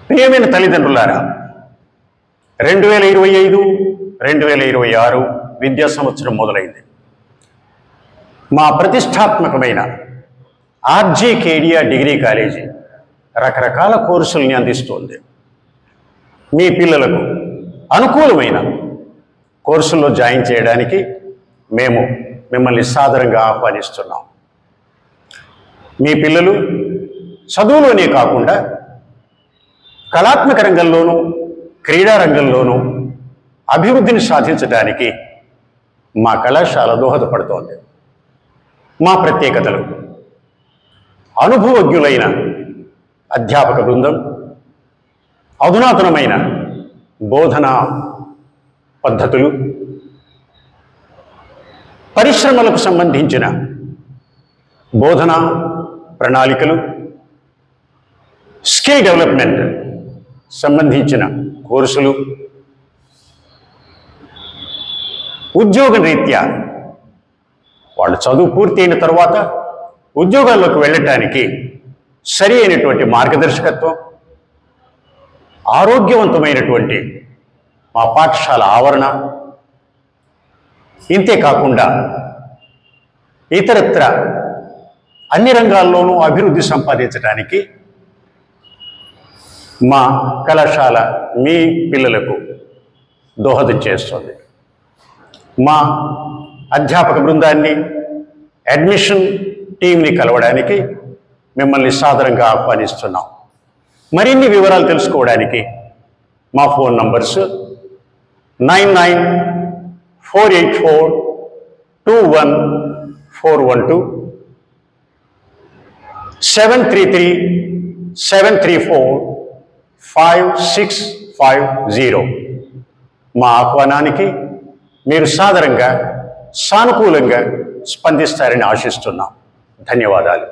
ప్రియమైన తల్లిదండ్రులారా, 2025-2026 విద్యా సంవత్సరం మొదలైంది. మా ప్రతిష్టాత్మకమైన ఆర్జీ కేడియా డిగ్రీ కాలేజీ రకరకాల కోర్సుల్ని అందిస్తోంది. మీ పిల్లలకు అనుకూలమైన కోర్సుల్లో జాయిన్ చేయడానికి మేము మిమ్మల్ని సాదరంగా ఆహ్వానిస్తున్నాం. మీ పిల్లలు చదువులోనే కాకుండా కళాత్మక రంగంలోనూ క్రీడా రంగంలోనూ అభివృద్ధిని సాధించడానికి మా కళాశాల దోహదపడుతోంది. మా ప్రత్యేకతలు: అనుభవజ్ఞులైన అధ్యాపక బృందం, అధునాతనమైన బోధనా పద్ధతులు, పరిశ్రమలకు సంబంధించిన బోధనా ప్రణాళికలు, స్కిల్ డెవలప్మెంట్ సంబంధించిన కోర్సులు, ఉద్యోగ రీత్యా వాళ్ళు చదువు పూర్తయిన తర్వాత ఉద్యోగాల్లోకి వెళ్ళటానికి సరి అయినటువంటి మార్గదర్శకత్వం, ఆరోగ్యవంతమైనటువంటి మా పాఠశాల ఆవరణ, ఇంతే కాకుండా ఇతరత్ర అన్ని రంగాల్లోనూ అభివృద్ధి సంపాదించడానికి మా కళాశాల మీ పిల్లలకు దోహదం చేస్తుంది. మా అధ్యాపక బృందాన్ని, అడ్మిషన్ టీంని కలవడానికి మిమ్మల్ని సాదరంగా ఆహ్వానిస్తున్నాం. మరిన్ని వివరాలు తెలుసుకోవడానికి మా ఫోన్ నంబర్స్ 9948421412, 733-734-5650. మా ఆహ్వానానికి మీరు సాదరంగా, సానుకూలంగా స్పందిస్తారని ఆశిస్తున్నాం. ధన్యవాదాలు.